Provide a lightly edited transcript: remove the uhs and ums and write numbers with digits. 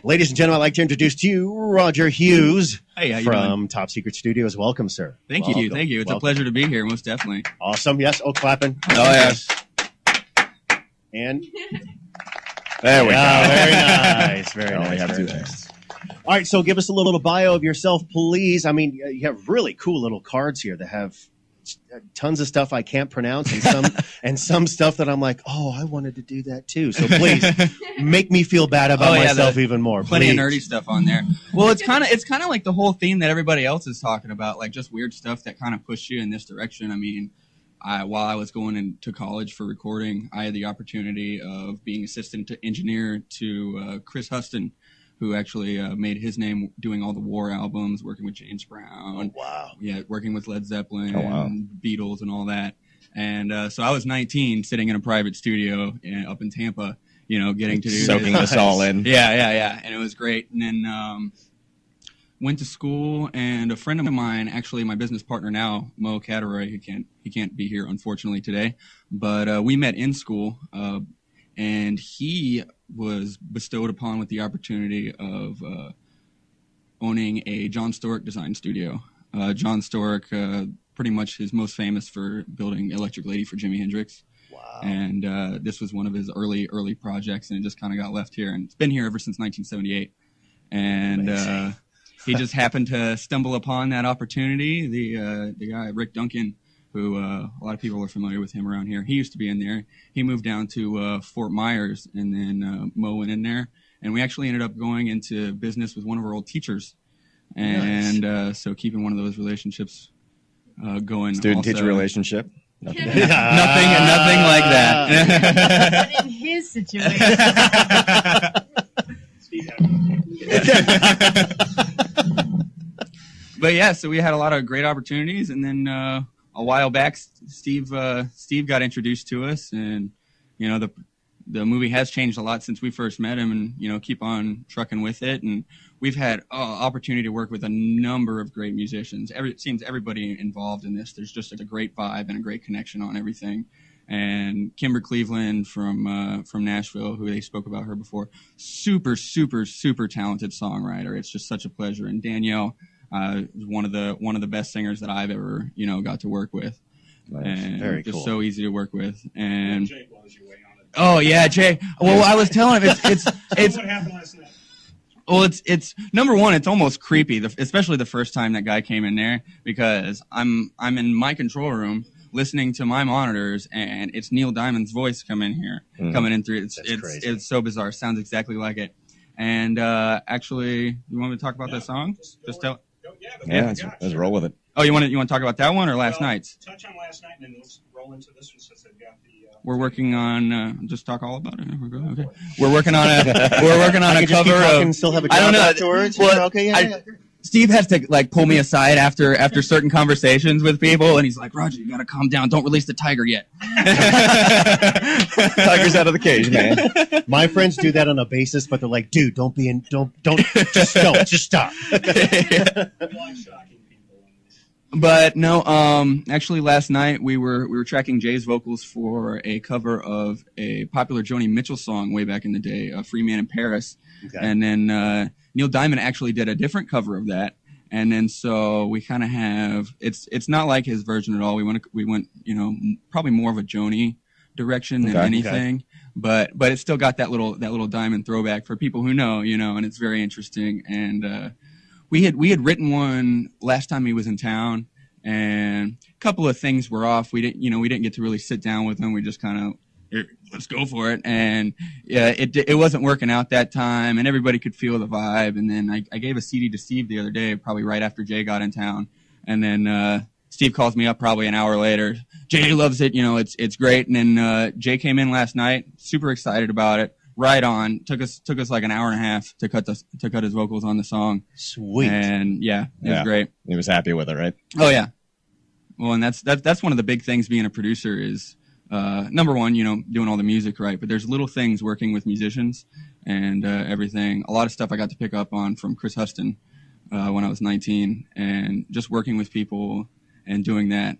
Ladies and gentlemen, I'd like to introduce to you Roger Hughes from Top Secret Studios. Welcome, sir. Thank you. It's a pleasure to be here, most definitely. Awesome. Yes. Oh, clapping. Oh, yes. And there we go. Very nice. Very I only nice. have Very two nice. All right, so give us a little bio of yourself, please. I mean, you have really cool little cards here that have tons of stuff I can't pronounce and some stuff that I'm like, oh, I wanted to do that too. So please make me feel bad about myself even more. Plenty of nerdy stuff on there. Well, it's kind of like the whole theme that everybody else is talking about, like just weird stuff that kind of push you in this direction. I mean, while I was going into college for recording, I had the opportunity of being assistant engineer to Chris Huston, who actually made his name doing all the War albums, working with James Brown. Oh, wow. Yeah, working with Led Zeppelin, Beatles, and all that. And so I was 19, sitting in a private studio up in Tampa, getting to do soaking this all in. Yeah, and it was great. And then went to school, and a friend of mine, actually my business partner now, Mo Catteroy, he can't be here unfortunately today, but we met in school, and he was bestowed upon with the opportunity of owning a John Stork design studio. John Stork, pretty much is most famous for building Electric Lady for Jimi Hendrix. Wow. And this was one of his early projects, and it just kind of got left here. And it's been here ever since 1978. And he just happened to stumble upon that opportunity. The guy, Rick Duncan, who a lot of people are familiar with him around here. He used to be in there. He moved down to Fort Myers, and then Mo went in there. And we actually ended up going into business with one of our old teachers. And so keeping one of those relationships going. Student-teacher relationship? Nothing like that. But in his situation. But yeah, so we had a lot of great opportunities, and then a while back, Steve got introduced to us, and the movie has changed a lot since we first met him, and keep on trucking with it. And we've had opportunity to work with a number of great musicians. It seems everybody involved in this, there's just a great vibe and a great connection on everything. And Kimber Cleveland from Nashville, who they spoke about her before, super talented songwriter. It's just such a pleasure. And Danielle, one of the best singers that I've ever got to work with. Nice. And very just cool. So easy to work with. And Jake, what was your way on it? oh yeah, Jay. Well, I was telling him it's what happened last night? well, it's number one. It's almost creepy, especially the first time that guy came in there, because I'm in my control room listening to my monitors, and it's Neil Diamond's voice coming in through. It's so bizarre. Sounds exactly like it. And actually, you want me to talk about that song? Just tell. Let's roll with it. Oh, you want to talk about that one or last night's? Touch on last night, and then let's roll into this one since I've got the. We're working on just talk all about it. We're good. Okay. We're working on a cover of. Still have a I don't know. afterwards. Well, okay. Yeah. Steve has to pull me aside after certain conversations with people, and he's like, Roger, you gotta calm down. Don't release the tiger yet. Tiger's out of the cage, man. My friends do that on a basis, but they're like, dude, don't just stop. But no, actually last night we were tracking Jay's vocals for a cover of a popular Joni Mitchell song way back in the day, Free Man in Paris. Okay. And then Neil Diamond actually did a different cover of that. And then so we kind of have it's not like his version at all. We went probably more of a Joni direction than anything. Okay. But it's still got that little Diamond throwback for people who know, and it's very interesting. And we had written one last time he was in town, and a couple of things were off. We didn't get to really sit down with him. We just kind of, let's go for it. And yeah, it wasn't working out that time, and everybody could feel the vibe. And then I gave a CD to Steve the other day, probably right after Jay got in town. And then Steve calls me up probably an hour later. Jay loves it. It's great. And then Jay came in last night, super excited about it. Right on. Took us like an hour and a half to cut his vocals on the song. Sweet. And yeah, it was great. He was happy with it, right? Oh yeah. Well, and that's one of the big things being a producer is number one, doing all the music right. But there's little things working with musicians and everything. A lot of stuff I got to pick up on from Chris Huston when I was 19, and just working with people and doing that